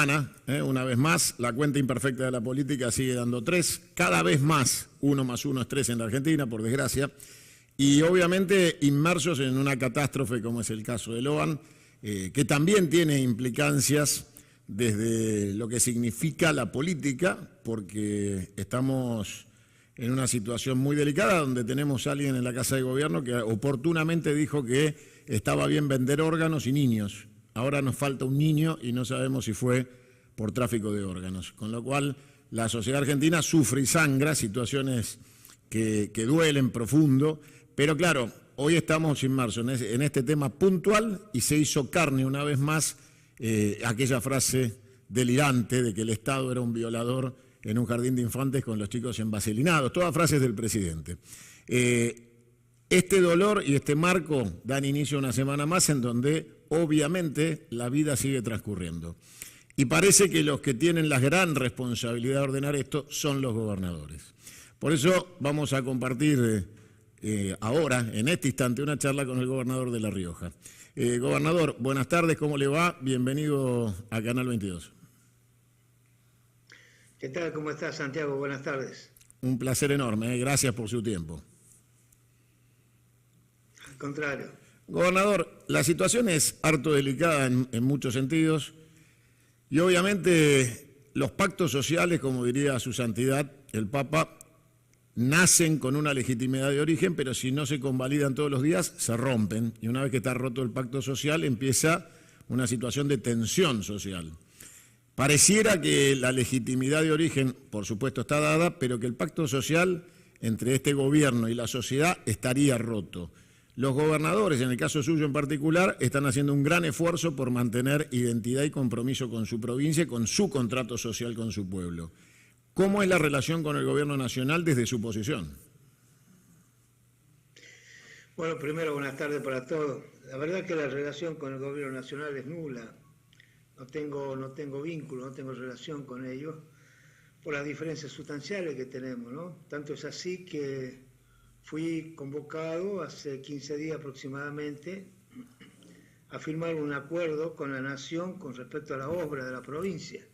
semana, una vez más, la cuenta imperfecta de la política sigue dando 3, cada vez más 1 más 1 es 3 en la Argentina, por desgracia, y obviamente inmersos en una catástrofe como es el caso de Logan, que también tiene implicancias desde lo que significa la política, porque estamos en una situación muy delicada donde tenemos a alguien en la Casa de Gobierno que oportunamente dijo que estaba bien vender órganos y niños. Ahora nos falta un niño y no sabemos si fue por tráfico de órganos. Con lo cual, la sociedad argentina sufre y sangra situaciones que duelen profundo. Pero claro, hoy estamos inmersos en este tema puntual y se hizo carne una vez más aquella frase delirante de que el Estado era un violador en un jardín de infantes con los chicos envaselinados. Todas frases del presidente. Este dolor y este marco dan inicio a una semana más en donde obviamente la vida sigue transcurriendo. Y parece que los que tienen la gran responsabilidad de ordenar esto son los gobernadores. Por eso vamos a compartir ahora, en este instante, una charla con el gobernador de La Rioja. Gobernador, buenas tardes, ¿cómo le va? Bienvenido a Canal 22. ¿Qué tal? ¿Cómo estás, Santiago? Buenas tardes. Un placer enorme, gracias por su tiempo. Al contrario. Gobernador, la situación es harto delicada en muchos sentidos y obviamente los pactos sociales, como diría su santidad, el Papa, nacen con una legitimidad de origen, pero si no se convalidan todos los días, se rompen. Y una vez que está roto el pacto social, empieza una situación de tensión social. Pareciera que la legitimidad de origen, por supuesto, está dada, pero que el pacto social entre este gobierno y la sociedad estaría roto. Los gobernadores, en el caso suyo en particular, están haciendo un gran esfuerzo por mantener identidad y compromiso con su provincia y con su contrato social con su pueblo. ¿Cómo es la relación con el gobierno nacional desde su posición? Bueno, primero, buenas tardes para todos. La verdad que la relación con el gobierno nacional es nula. No tengo vínculo, no tengo relación con ellos por las diferencias sustanciales que tenemos, ¿no? Tanto es así que fui convocado hace 15 días aproximadamente a firmar un acuerdo con la Nación con respecto a la obra de la provincia,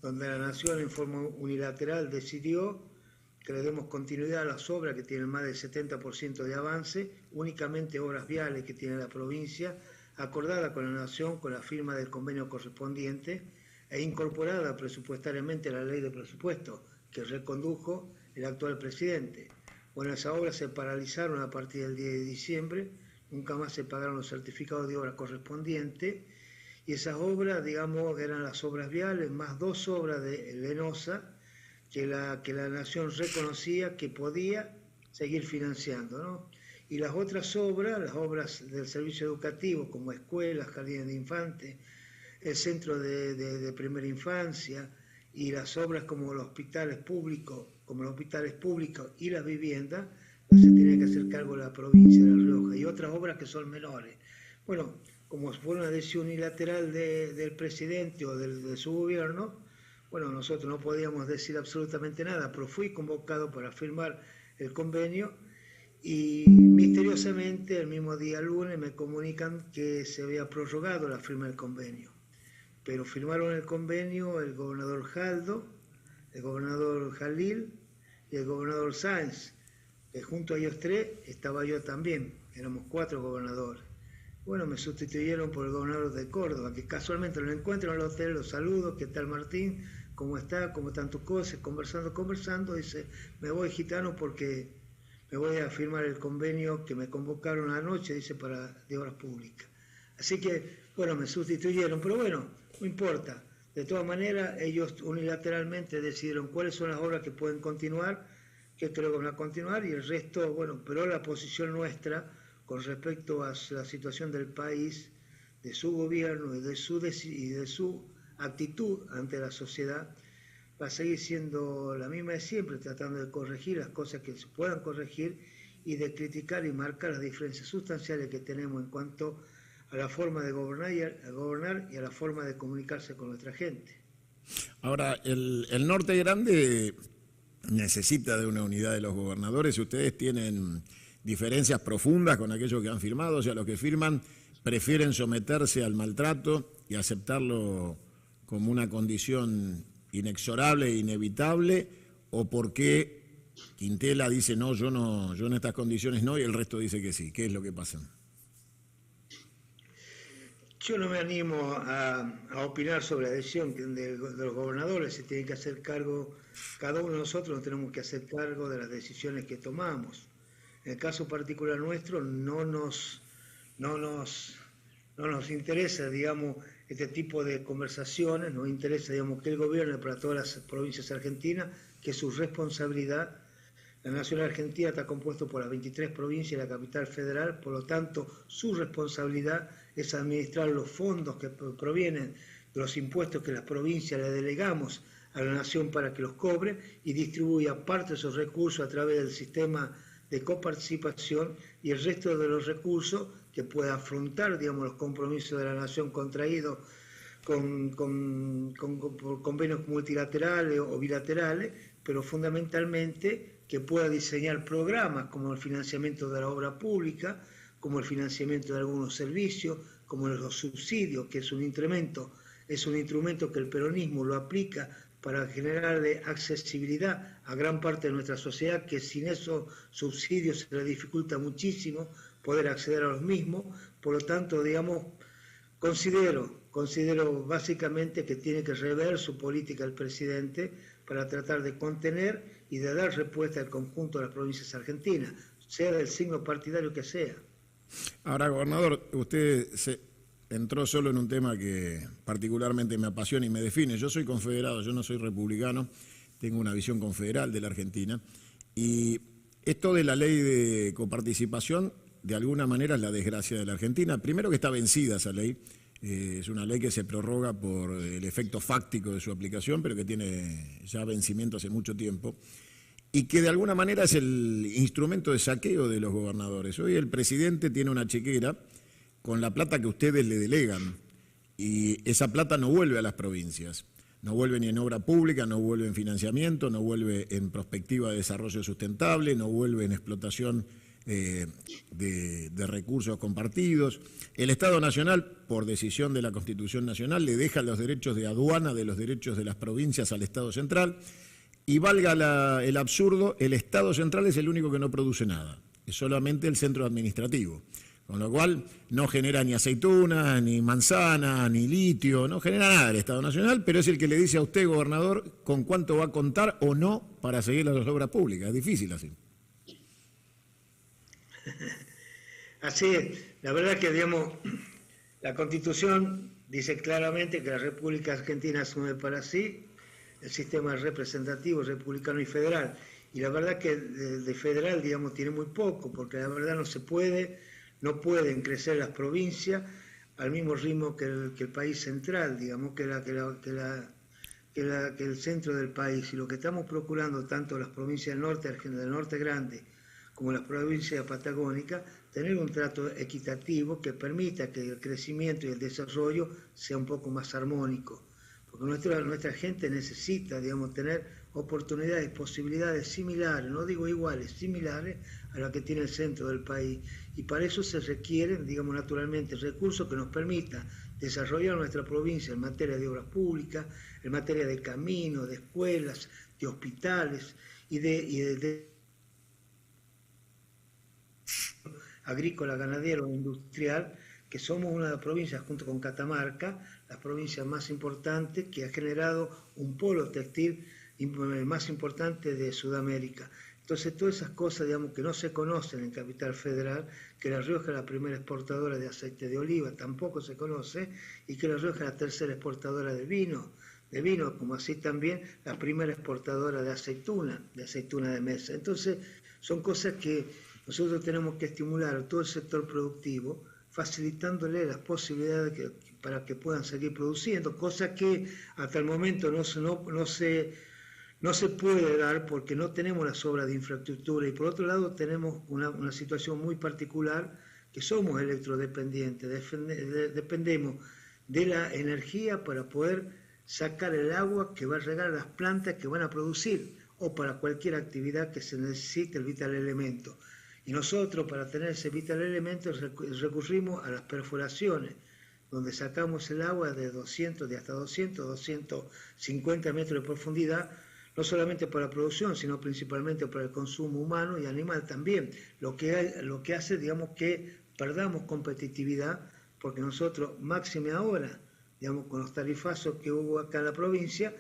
donde la Nación en forma unilateral decidió que le demos continuidad a las obras que tienen más del 70% de avance, únicamente obras viales que tiene la provincia, acordada con la Nación con la firma del convenio correspondiente e incorporada presupuestariamente a la ley de presupuesto que recondujo el actual presidente. Bueno, esas obras se paralizaron a partir del 10 de diciembre, nunca más se pagaron los certificados de obra correspondientes y esas obras, digamos, eran las obras viales más 2 obras de Venosa que la Nación reconocía que podía seguir financiando, ¿no? Y las otras obras, las obras del servicio educativo como escuelas, jardines de infantes, el centro de primera infancia y las obras como los hospitales públicos y las viviendas, no se tiene que hacer cargo de la provincia de La Rioja y otras obras que son menores. Bueno, como fue una decisión unilateral del presidente o de su gobierno, bueno, nosotros no podíamos decir absolutamente nada, pero fui convocado para firmar el convenio y misteriosamente el mismo día lunes me comunican que se había prorrogado la firma del convenio. Pero firmaron el convenio el gobernador Jaldo, el gobernador Jalil y el gobernador Sáenz, que junto a ellos 3 estaba yo también, éramos 4 gobernadores. Bueno, me sustituyeron por el gobernador de Córdoba, que casualmente lo encuentro en el hotel, lo saludo, ¿qué tal Martín? ¿Cómo está? ¿Cómo están tus cosas? Conversando, dice, me voy gitano porque me voy a firmar el convenio que me convocaron anoche, dice, de obras públicas. Así que, bueno, me sustituyeron, pero bueno, no importa. De todas maneras, ellos unilateralmente decidieron cuáles son las obras que pueden continuar, que creo que van a continuar, y el resto, bueno, pero la posición nuestra con respecto a la situación del país, de su gobierno y de su actitud ante la sociedad, va a seguir siendo la misma de siempre, tratando de corregir las cosas que se puedan corregir y de criticar y marcar las diferencias sustanciales que tenemos en cuanto a la forma de gobernar y a la forma de comunicarse con nuestra gente. Ahora, el Norte Grande necesita de una unidad de los gobernadores. Ustedes tienen diferencias profundas con aquellos que han firmado, o sea, los que firman prefieren someterse al maltrato y aceptarlo como una condición inexorable e inevitable, o por qué Quintela dice no, yo en estas condiciones no, y el resto dice que sí? ¿Qué es lo que pasa? Yo no me animo a opinar sobre la decisión de los gobernadores. Se tienen que hacer cargo, cada uno de nosotros nos tenemos que hacer cargo de las decisiones que tomamos. En el caso particular nuestro no nos interesa, digamos, este tipo de conversaciones, nos interesa, digamos, que el gobierno para todas las provincias argentinas, que es su responsabilidad. La nación argentina está compuesta por las 23 provincias y la capital federal, por lo tanto, su responsabilidad es administrar los fondos que provienen de los impuestos que las provincias le delegamos a la nación para que los cobre y distribuya parte de esos recursos a través del sistema de coparticipación y el resto de los recursos que pueda afrontar, digamos, los compromisos de la nación contraídos con convenios multilaterales o bilaterales, pero fundamentalmente que pueda diseñar programas como el financiamiento de la obra pública, como el financiamiento de algunos servicios, como los subsidios, que es un instrumento que el peronismo lo aplica para generarle accesibilidad a gran parte de nuestra sociedad, que sin esos subsidios se le dificulta muchísimo poder acceder a los mismos. Por lo tanto, digamos, considero básicamente que tiene que rever su política el presidente para tratar de contener y de dar respuesta al conjunto de las provincias argentinas, sea del signo partidario que sea. Ahora, gobernador, usted entró solo en un tema que particularmente me apasiona y me define. Yo soy confederado, yo no soy republicano, tengo una visión confederal de la Argentina, y esto de la ley de coparticipación, de alguna manera, es la desgracia de la Argentina. Primero que está vencida esa ley, es una ley que se prorroga por el efecto fáctico de su aplicación, pero que tiene ya vencimiento hace mucho tiempo, y que de alguna manera es el instrumento de saqueo de los gobernadores. Hoy el presidente tiene una chequera con la plata que ustedes le delegan, y esa plata no vuelve a las provincias, no vuelve ni en obra pública, no vuelve en financiamiento, no vuelve en perspectiva de desarrollo sustentable, no vuelve en explotación de recursos compartidos. El Estado Nacional, por decisión de la Constitución Nacional, le deja los derechos de aduana de los derechos de las provincias al Estado Central, y valga el absurdo, el Estado Central es el único que no produce nada, es solamente el centro administrativo, con lo cual no genera ni aceituna, ni manzana, ni litio, no genera nada el Estado Nacional, pero es el que le dice a usted, gobernador, con cuánto va a contar o no para seguir las obras públicas. Es difícil así. Así es. La verdad que, digamos, la Constitución dice claramente que la República Argentina asume para sí el sistema representativo, republicano y federal. Y la verdad que de federal, digamos, tiene muy poco, porque la verdad no pueden crecer las provincias al mismo ritmo que el país central, digamos, que el centro del país. Y lo que estamos procurando, tanto las provincias del norte grande, como las provincias patagónicas, tener un trato equitativo que permita que el crecimiento y el desarrollo sea un poco más armónico. Porque nuestra gente necesita, digamos, tener oportunidades, posibilidades similares, no digo iguales, similares a las que tiene el centro del país. Y para eso se requieren, digamos, naturalmente, recursos que nos permitan desarrollar nuestra provincia en materia de obras públicas, en materia de caminos, de escuelas, de hospitales y de agrícola, ganadero, industrial, que somos una de las provincias, junto con Catamarca, las provincias más importantes, que ha generado un polo textil más importante de Sudamérica. Entonces, todas esas cosas, digamos, que no se conocen en Capital Federal, que La Rioja es la primera exportadora de aceite de oliva, tampoco se conoce, y que La Rioja es la tercera exportadora de vino, como así también la primera exportadora de aceituna de mesa. Entonces, son cosas que nosotros tenemos que estimular a todo el sector productivo, facilitándole las posibilidades para que puedan seguir produciendo, cosas que hasta el momento no se puede dar porque no tenemos las obras de infraestructura, y por otro lado tenemos una situación muy particular, que somos electrodependientes, dependemos de la energía para poder sacar el agua que va a regar las plantas que van a producir, o para cualquier actividad que se necesite el vital elemento. Y nosotros, para tener ese vital elemento, recurrimos a las perforaciones donde sacamos el agua de hasta 250 metros de profundidad, no solamente para la producción, sino principalmente para el consumo humano y animal también, lo que hace, digamos, que perdamos competitividad, porque nosotros, máxime ahora, digamos, con los tarifazos que hubo acá en la provincia,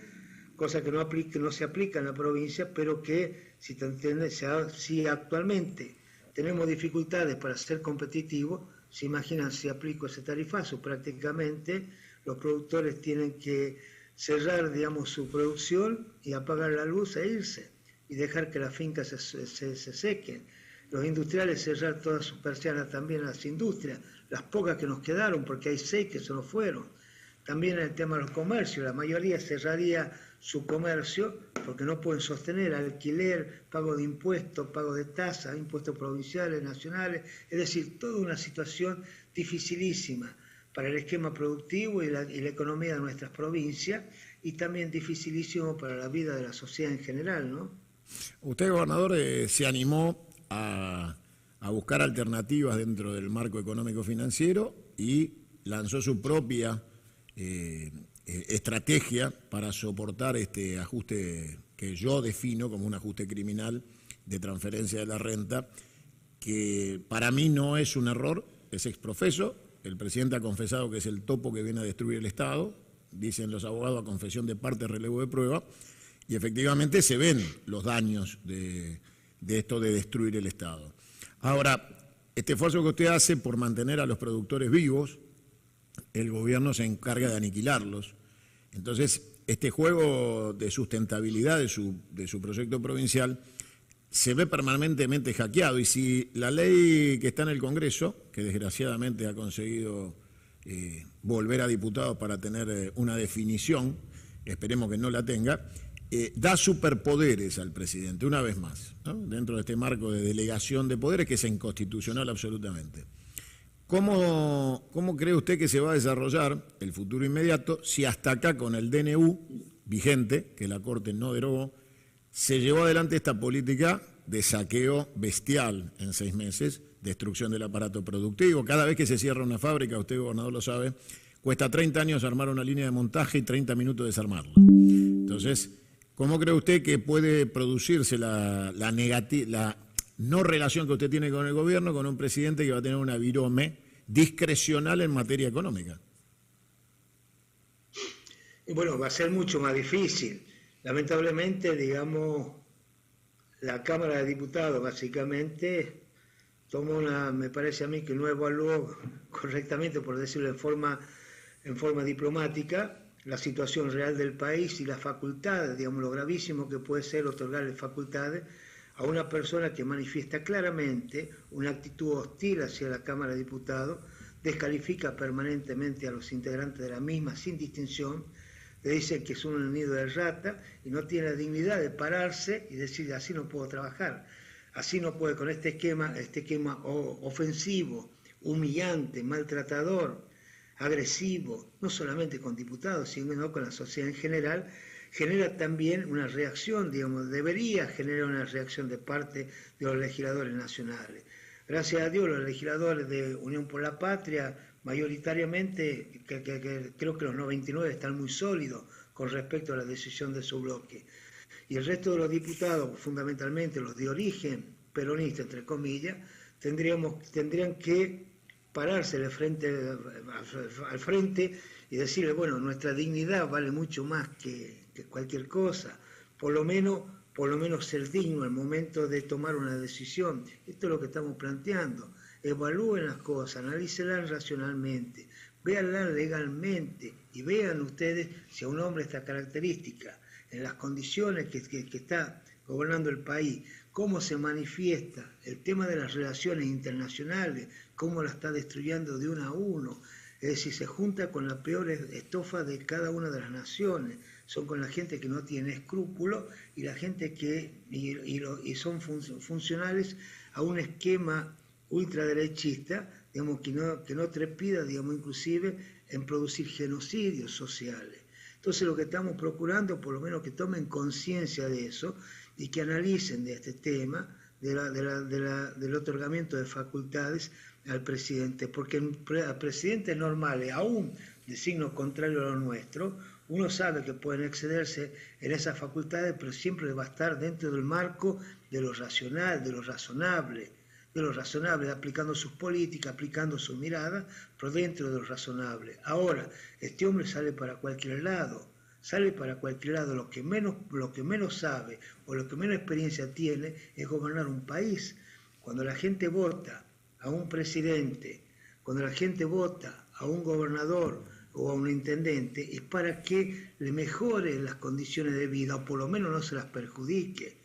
cosa que no se aplica en la provincia, pero que si actualmente tenemos dificultades para ser competitivos, se imaginan si aplico ese tarifazo, prácticamente los productores tienen que cerrar, digamos, su producción y apagar la luz e irse y dejar que las fincas se sequen. Los industriales cerrar todas sus persianas también a las industrias, las pocas que nos quedaron, porque hay 6 que se nos fueron. También el tema de los comercios, la mayoría cerraría su comercio porque no pueden sostener alquiler, pago de impuestos, pago de tasas, impuestos provinciales, nacionales, es decir, toda una situación dificilísima para el esquema productivo y la economía de nuestras provincias, y también dificilísimo para la vida de la sociedad en general, ¿no? Usted, gobernador, se animó a buscar alternativas dentro del marco económico financiero y lanzó su propia estrategia para soportar este ajuste que yo defino como un ajuste criminal de transferencia de la renta, que para mí no es un error, es exprofeso. El presidente ha confesado que es el topo que viene a destruir el Estado, dicen los abogados a confesión de parte, relevo de prueba, y efectivamente se ven los daños de esto de destruir el Estado. Ahora, este esfuerzo que usted hace por mantener a los productores vivos, el gobierno se encarga de aniquilarlos. Entonces, este juego de sustentabilidad de su proyecto provincial se ve permanentemente hackeado, y si la ley que está en el Congreso, que desgraciadamente ha conseguido volver a diputados para tener una definición, esperemos que no la tenga, da superpoderes al presidente, una vez más, ¿no? Dentro de este marco de delegación de poderes que es inconstitucional absolutamente. ¿Cómo cree usted que se va a desarrollar el futuro inmediato si hasta acá con el DNU vigente, que la Corte no derogó, se llevó adelante esta política de saqueo bestial en 6 meses, destrucción del aparato productivo? Cada vez que se cierra una fábrica, usted, gobernador, lo sabe, cuesta 30 años armar una línea de montaje y 30 minutos desarmarla. Entonces, ¿cómo cree usted que puede producirse la no relación que usted tiene con el gobierno, con un presidente que va a tener una virome discrecional en materia económica? Y bueno, va a ser mucho más difícil. Lamentablemente, digamos, la Cámara de Diputados básicamente tomó me parece a mí que no evaluó correctamente, por decirlo en forma diplomática, la situación real del país y las facultades, digamos, lo gravísimo que puede ser otorgarle facultades a una persona que manifiesta claramente una actitud hostil hacia la Cámara de Diputados, descalifica permanentemente a los integrantes de la misma sin distinción, le dicen que son un nido de rata y no tiene la dignidad de pararse y decir: así no puedo trabajar, así no puedo, con este esquema ofensivo, humillante, maltratador, agresivo, no solamente con diputados, sino con la sociedad en general, genera también una reacción, digamos, debería generar una reacción de parte de los legisladores nacionales. Gracias a Dios, los legisladores de Unión por la Patria, mayoritariamente, que creo que los 99 están muy sólidos con respecto a la decisión de su bloque. Y el resto de los diputados, fundamentalmente los de origen peronista, entre comillas, tendrían que pararse al frente y decirle: bueno, nuestra dignidad vale mucho más que cualquier cosa, por lo menos ser digno al momento de tomar una decisión. Esto es lo que estamos planteando. Evalúen las cosas, analícenlas racionalmente, véanlas legalmente y vean ustedes si a un hombre esta característica, en las condiciones que está gobernando el país, cómo se manifiesta el tema de las relaciones internacionales, cómo la está destruyendo de uno a uno. Es decir, se junta con la peor estofa de cada una de las naciones. Son con la gente que no tiene escrúpulos y la gente y son funcionales a un esquema ultraderechista, digamos, que no trepida, digamos, inclusive en producir genocidios sociales. Entonces, lo que estamos procurando, por lo menos, que tomen conciencia de eso y que analicen de este tema del otorgamiento de facultades al presidente, porque a presidentes normales, aún de signo contrario a lo nuestro, uno sabe que pueden excederse en esas facultades, pero siempre va a estar dentro del marco de lo racional, de lo razonable, aplicando sus políticas, aplicando su mirada, pero dentro de lo razonable. Ahora, este hombre sale para cualquier lado, lo que menos sabe o lo que menos experiencia tiene es gobernar un país. Cuando la gente vota a un presidente, cuando la gente vota a un gobernador o a un intendente, es para que le mejore las condiciones de vida o por lo menos no se las perjudique.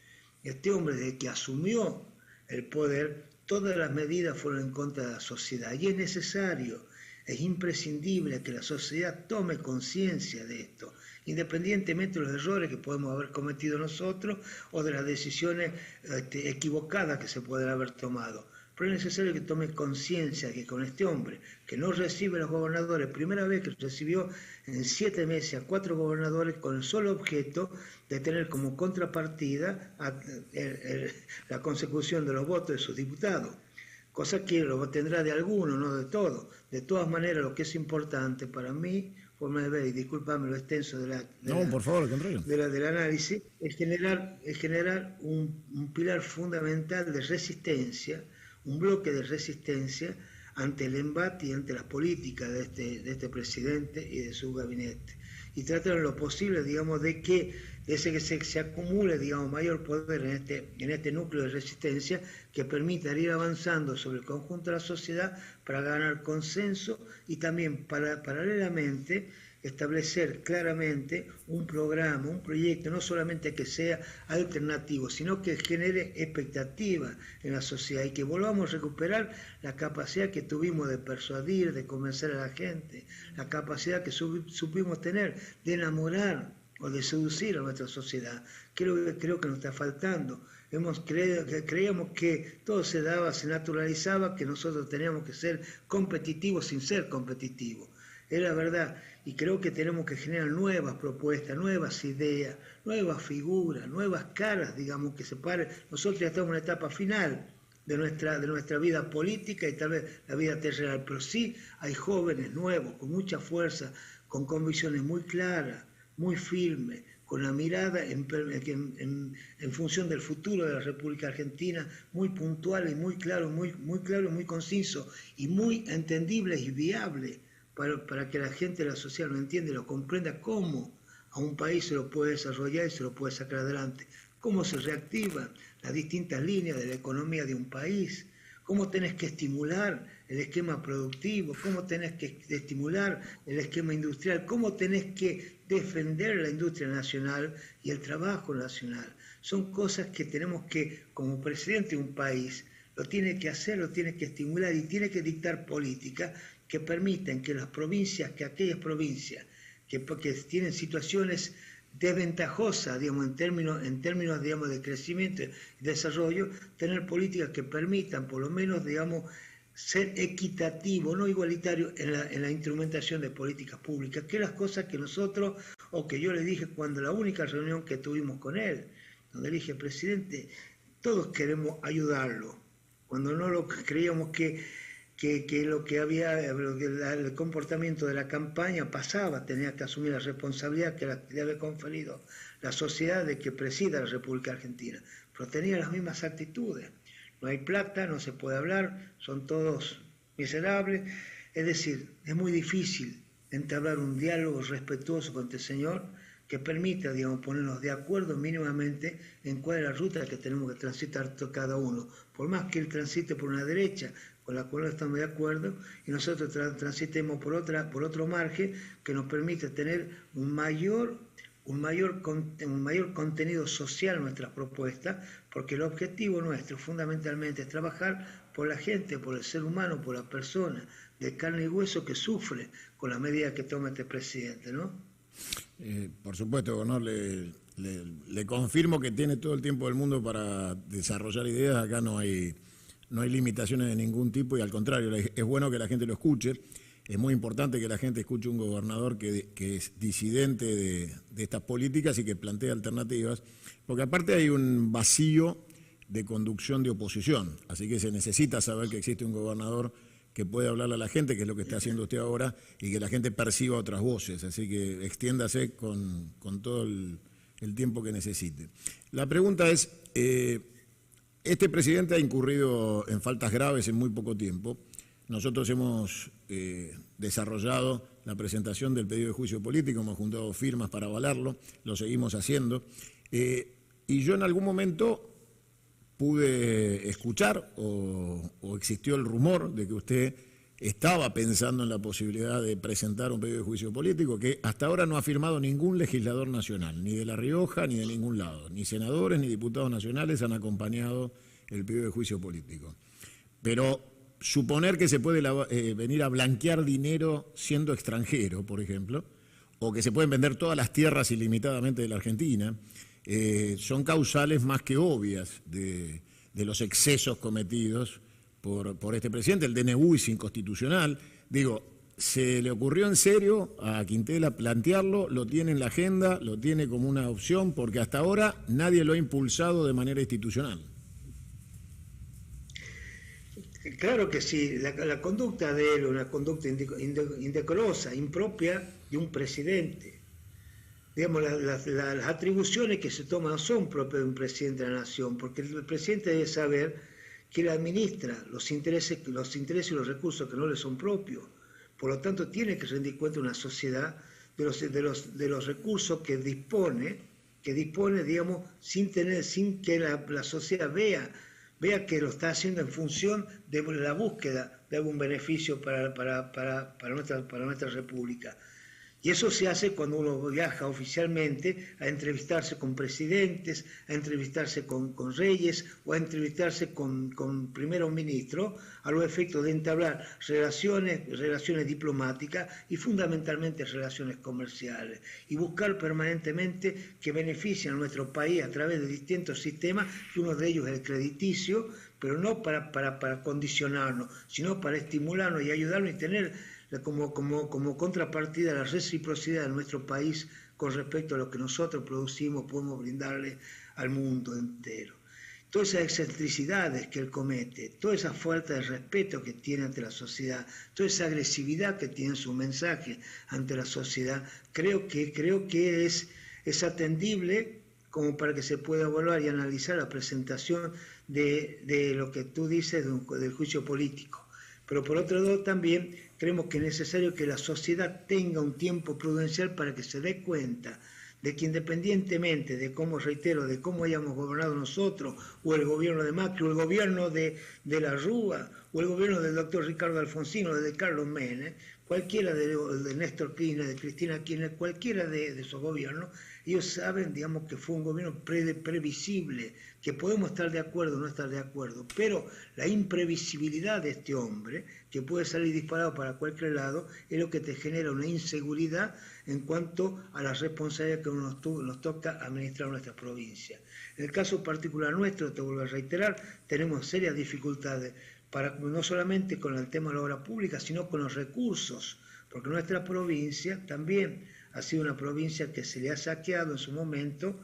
Este hombre, desde que asumió el poder, todas las medidas fueron en contra de la sociedad y es necesario, es imprescindible que la sociedad tome conciencia de esto, independientemente de los errores que podemos haber cometido nosotros o de las decisiones equivocadas que se pueden haber tomado. Pero es necesario que tome conciencia que con este hombre, que no recibe a los gobernadores, primera vez que recibió en 7 meses a 4 gobernadores con el solo objeto de tener como contrapartida la consecución de los votos de sus diputados, cosa que lo tendrá de alguno, no de todo. De todas maneras, lo que es importante para mí, forma de ver, y discúlpame lo extenso del análisis, es generar un pilar fundamental de resistencia, un bloque de resistencia ante el embate y ante las políticas de este presidente y de su gabinete. Y tratar lo posible, digamos, de que se acumule, digamos, mayor poder en este núcleo de resistencia que permita ir avanzando sobre el conjunto de la sociedad para ganar consenso y también paralelamente establecer claramente un programa, un proyecto, no solamente que sea alternativo, sino que genere expectativa en la sociedad y que volvamos a recuperar la capacidad que tuvimos de persuadir, de convencer a la gente, la capacidad que supimos tener de enamorar o de seducir a nuestra sociedad. Creo que nos está faltando. Creíamos que todo se daba, se naturalizaba, que nosotros teníamos que ser competitivos sin ser competitivos. Es la verdad, y creo que tenemos que generar nuevas propuestas, nuevas ideas, nuevas figuras, nuevas caras, digamos, que se paren. Nosotros ya estamos en una etapa final de nuestra vida política y tal vez la vida terrenal, pero sí hay jóvenes nuevos, con mucha fuerza, con convicciones muy claras, muy firmes, con la mirada en función del futuro de la República Argentina, muy puntual y muy claro, muy conciso y muy entendible y viable para que la gente de la sociedad lo entienda y lo comprenda cómo a un país se lo puede desarrollar y se lo puede sacar adelante, cómo se reactivan las distintas líneas de la economía de un país, cómo tenés que estimular el esquema productivo, cómo tenés que estimular el esquema industrial, cómo tenés que defender la industria nacional y el trabajo nacional. Son cosas que tenemos que, como presidente de un país, lo tiene que hacer, lo tiene que estimular y tiene que dictar políticas que permiten que aquellas provincias que tienen situaciones desventajosas, digamos, en términos digamos, de crecimiento y desarrollo, tener políticas que permitan, por lo menos, digamos, ser equitativo, no igualitario en la instrumentación de políticas públicas, que las cosas que nosotros, o que yo le dije cuando la única reunión que tuvimos con él, donde le dije, presidente, todos queremos ayudarlo, cuando no lo creíamos que el comportamiento de la campaña pasaba, tenía que asumir la responsabilidad que le había conferido la sociedad de que presida la República Argentina, pero tenía las mismas actitudes. No hay plata, no se puede hablar, son todos miserables, es decir, es muy difícil entablar un diálogo respetuoso con este señor que permita, digamos, ponernos de acuerdo mínimamente en cuál es la ruta que tenemos que transitar cada uno, por más que él transite por una derecha, con la cual no estamos de acuerdo, y nosotros transitemos por otro margen que nos permite tener un mayor contenido social en nuestras propuestas, porque el objetivo nuestro fundamentalmente es trabajar por la gente, por el ser humano, por la persona de carne y hueso que sufre con las medidas que toma este presidente, ¿no? Por supuesto, ¿no? Le confirmo que tiene todo el tiempo del mundo para desarrollar ideas. Acá no hay limitaciones de ningún tipo y al contrario, es bueno que la gente lo escuche. Es muy importante que la gente escuche un gobernador que es disidente de estas políticas y que plantea alternativas, porque aparte hay un vacío de conducción de oposición, así que se necesita saber que existe un gobernador que pueda hablarle a la gente, que es lo que está haciendo usted ahora, y que la gente perciba otras voces. Así que extiéndase con todo el tiempo que necesite. La pregunta es, este presidente ha incurrido en faltas graves en muy poco tiempo. Nosotros hemos desarrollado la presentación del pedido de juicio político, hemos juntado firmas para avalarlo, lo seguimos haciendo. Y yo en algún momento pude escuchar o existió el rumor de que usted estaba pensando en la posibilidad de presentar un pedido de juicio político que hasta ahora no ha firmado ningún legislador nacional, ni de La Rioja ni de ningún lado. Ni senadores ni diputados nacionales han acompañado el pedido de juicio político. Pero suponer que se puede venir a blanquear dinero siendo extranjero, por ejemplo, o que se pueden vender todas las tierras ilimitadamente de la Argentina, son causales más que obvias de los excesos cometidos por este presidente. El DNU es inconstitucional. Digo, ¿se le ocurrió en serio a Quintela plantearlo? ¿Lo tiene en la agenda? ¿Lo tiene como una opción? Porque hasta ahora nadie lo ha impulsado de manera institucional. Claro que sí, la conducta de él, una conducta indecorosa, impropia de un presidente. Digamos, las atribuciones que se toman son propias de un presidente de la nación, porque el presidente debe saber que él administra los intereses y los recursos que no le son propios. Por lo tanto, tiene que rendir cuenta a una sociedad de los recursos que dispone, digamos, sin que la sociedad vea que lo está haciendo en función de la búsqueda de algún beneficio para nuestra república. Y eso se hace cuando uno viaja oficialmente a entrevistarse con presidentes, a entrevistarse con reyes o a entrevistarse con primeros ministros a los efectos de entablar relaciones diplomáticas y fundamentalmente relaciones comerciales y buscar permanentemente que beneficien a nuestro país a través de distintos sistemas, y uno de ellos es el crediticio, pero no para condicionarnos, sino para estimularnos y ayudarnos y tener como contrapartida la reciprocidad de nuestro país con respecto a lo que nosotros producimos, podemos brindarle al mundo entero. Todas esas excentricidades que él comete, toda esa falta de respeto que tiene ante la sociedad, toda esa agresividad que tiene en su mensaje ante la sociedad, creo que es atendible como para que se pueda evaluar y analizar la presentación de lo que tú dices del juicio político. Pero por otro lado también creemos que es necesario que la sociedad tenga un tiempo prudencial para que se dé cuenta de que independientemente de cómo, reitero, de cómo hayamos gobernado nosotros, o el gobierno de Macri, o el gobierno de la Rúa, o el gobierno del doctor Ricardo Alfonsín, o de Carlos Menem, cualquiera de Néstor Kirchner, de Cristina Kirchner, cualquiera de esos gobiernos, ellos saben, digamos, que fue un gobierno previsible, que podemos estar de acuerdo o no estar de acuerdo, pero la imprevisibilidad de este hombre, que puede salir disparado para cualquier lado, es lo que te genera una inseguridad en cuanto a la responsabilidad que nos toca administrar nuestra provincia. En el caso particular nuestro, te vuelvo a reiterar, tenemos serias dificultades, no solamente con el tema de la obra pública, sino con los recursos, porque nuestra provincia también ha sido una provincia que se le ha saqueado en su momento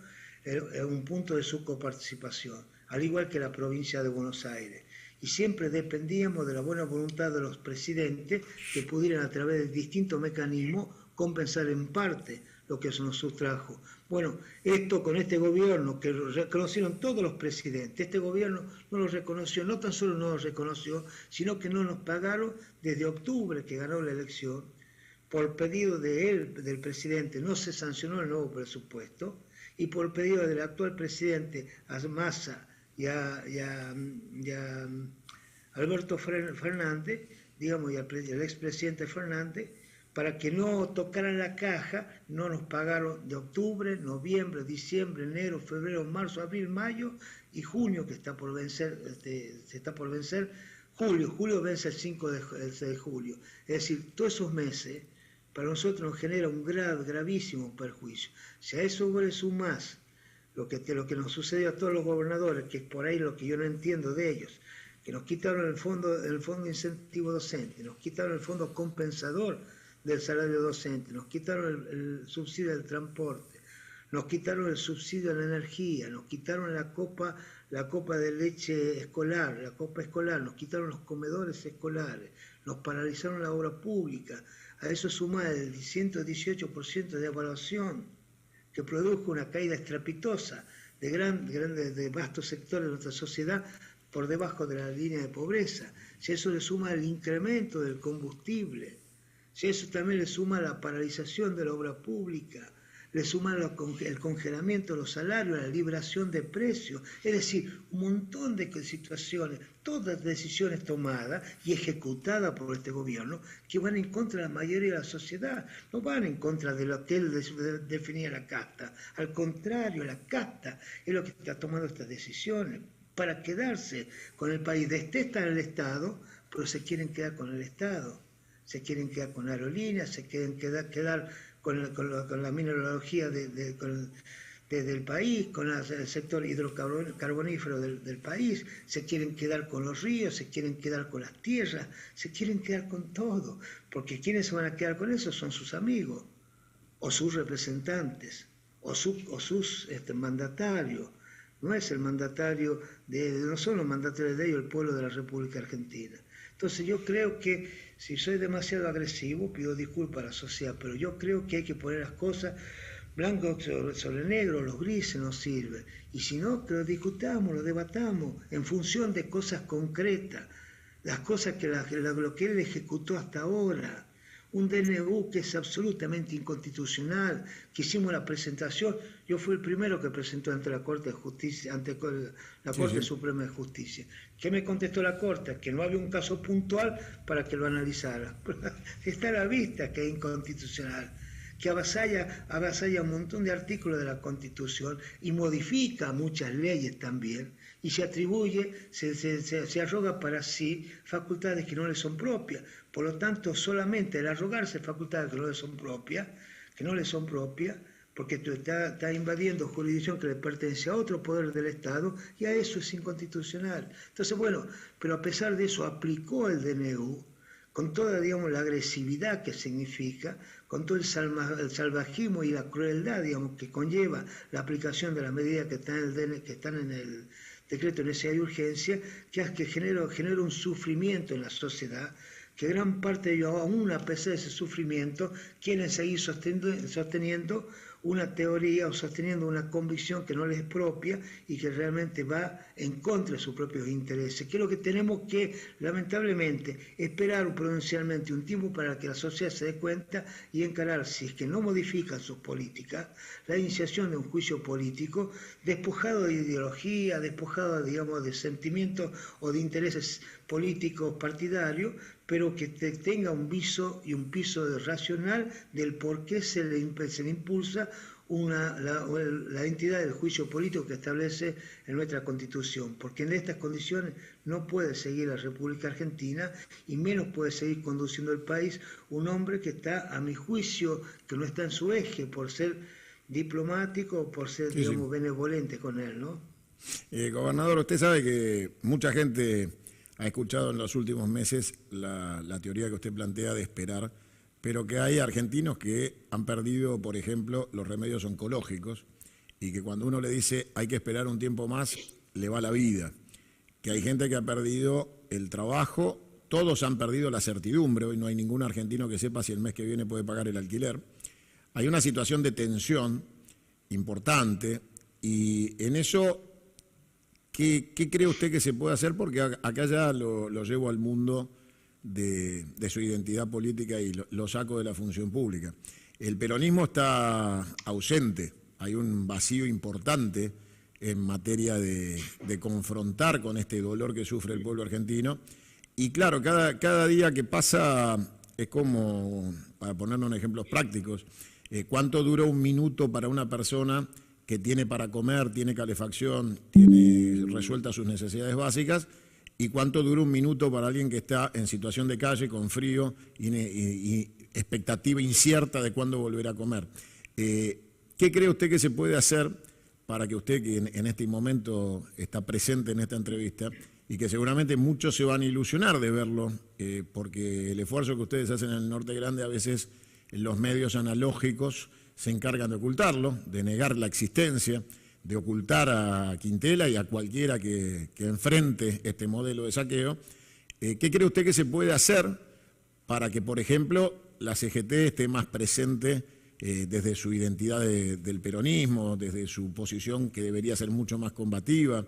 un punto de su coparticipación, al igual que la provincia de Buenos Aires. Y siempre dependíamos de la buena voluntad de los presidentes que pudieran a través de distintos mecanismos compensar en parte lo que eso nos sustrajo. Bueno, esto con este gobierno que lo reconocieron todos los presidentes, este gobierno no lo reconoció, no tan solo no lo reconoció, sino que no nos pagaron desde octubre que ganó la elección. Por pedido de él, del presidente, no se sancionó el nuevo presupuesto, y por pedido del actual presidente, a Massa y a Alberto Fernández, digamos, y al expresidente Fernández, para que no tocaran la caja, no nos pagaron de octubre, noviembre, diciembre, enero, febrero, marzo, abril, mayo y junio, que está por vencer, se está por vencer, julio vence el 5 de julio. Es decir, todos esos meses para nosotros nos genera un gravísimo perjuicio. Si a eso le sumás lo que nos sucedió a todos los gobernadores, que es por ahí lo que yo no entiendo de ellos, que nos quitaron el fondo de incentivo docente, nos quitaron el fondo compensador del salario docente, nos quitaron el subsidio del transporte, nos quitaron el subsidio a la energía, nos quitaron la copa de leche escolar, la copa escolar, nos quitaron los comedores escolares, nos paralizaron la obra pública. A eso suma el 118% de evaluación, que produjo una caída estrepitosa de vastos sectores de nuestra sociedad por debajo de la línea de pobreza. Si a eso le suma el incremento del combustible, si a eso también le suma la paralización de la obra pública, le suma el congelamiento de los salarios, la liberación de precios, es decir, un montón de situaciones, todas decisiones tomadas y ejecutadas por este gobierno que van en contra de la mayoría de la sociedad, no van en contra de lo que él definía la casta, al contrario, la casta es lo que está tomando estas decisiones para quedarse con el país. Detestan el Estado, pero se quieren quedar con el Estado, se quieren quedar con aerolíneas, se quieren quedar con la mineralogía del país, con el sector hidrocarbonífero del país, se quieren quedar con los ríos, se quieren quedar con las tierras, se quieren quedar con todo, porque quienes se van a quedar con eso son sus amigos, o sus representantes, o sus mandatarios. No es el mandatario, no son los mandatarios de ellos, el pueblo de la República Argentina. Entonces yo creo que si soy demasiado agresivo, pido disculpas a la sociedad, pero yo creo que hay que poner las cosas blanco sobre negro, los grises no sirven. Y si no, que lo discutamos, lo debatamos en función de cosas concretas, las cosas lo que él ejecutó hasta ahora. Un DNU que es absolutamente inconstitucional, que hicimos la presentación, yo fui el primero que presentó ante la Corte de Justicia, ante la Corte Suprema de Justicia. ¿Qué me contestó la Corte? Que no había un caso puntual para que lo analizara. Está a la vista que es inconstitucional, que avasalla un montón de artículos de la Constitución y modifica muchas leyes también, y se atribuye, se arroga para sí facultades que no le son propias. Por lo tanto, solamente el arrogarse facultades que no le son propias, porque está invadiendo jurisdicción que le pertenece a otro poder del Estado, y a eso es inconstitucional. Entonces, bueno, pero a pesar de eso aplicó el DNU, con toda, digamos, la agresividad que significa, con todo el salvajismo y la crueldad, digamos, que conlleva la aplicación de las medidas que están en el decreto de necesidad y urgencia, que genera un sufrimiento en la sociedad, que gran parte de ellos, aún a pesar de ese sufrimiento, quieren seguir sosteniendo una teoría o sosteniendo una convicción que no les es propia y que realmente va en contra de sus propios intereses. Creo que tenemos que, lamentablemente, esperar prudencialmente un tiempo para que la sociedad se dé cuenta y encarar, si es que no modifican sus políticas, la iniciación de un juicio político despojado de ideología, despojado, digamos, de sentimientos o de intereses políticos partidarios, pero que tenga un viso y un piso racional del por qué se le impulsa la entidad del juicio político que establece en nuestra Constitución, porque en estas condiciones no puede seguir la República Argentina y menos puede seguir conduciendo el país un hombre que está, a mi juicio, que no está en su eje por ser diplomático, por ser, digamos, benevolente con él, ¿no? Gobernador, usted sabe que mucha gente ha escuchado en los últimos meses la teoría que usted plantea de esperar, pero que hay argentinos que han perdido, por ejemplo, los remedios oncológicos y que cuando uno le dice hay que esperar un tiempo más, le va la vida. Que hay gente que ha perdido el trabajo, todos han perdido la certidumbre, hoy no hay ningún argentino que sepa si el mes que viene puede pagar el alquiler. Hay una situación de tensión importante y en eso, ¿qué cree usted que se puede hacer? Porque acá ya lo llevo al mundo de su identidad política y lo saco de la función pública. El peronismo está ausente, hay un vacío importante en materia de confrontar con este dolor que sufre el pueblo argentino. Y claro, cada día que pasa es como, para ponernos en ejemplos prácticos, ¿cuánto dura un minuto para una persona que tiene para comer, tiene calefacción, tiene resueltas sus necesidades básicas? ¿Y cuánto dura un minuto para alguien que está en situación de calle, con frío y expectativa incierta de cuándo volverá a comer? ¿Qué cree usted que se puede hacer para que usted, que en este momento está presente en esta entrevista, y que seguramente muchos se van a ilusionar de verlo, porque el esfuerzo que ustedes hacen en el Norte Grande a veces en los medios analógicos se encargan de ocultarlo, de negar la existencia, de ocultar a Quintela y a cualquiera que enfrente este modelo de saqueo. ¿Qué cree usted que se puede hacer para que, por ejemplo, la CGT esté más presente desde su identidad del peronismo, desde su posición que debería ser mucho más combativa?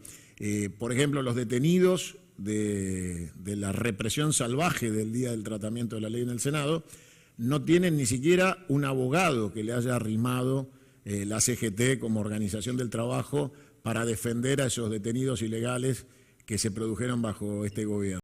Por ejemplo, los detenidos de la represión salvaje del día del tratamiento de la ley en el Senado no tienen ni siquiera un abogado que le haya arrimado la CGT como organización del trabajo para defender a esos detenidos ilegales que se produjeron bajo este gobierno.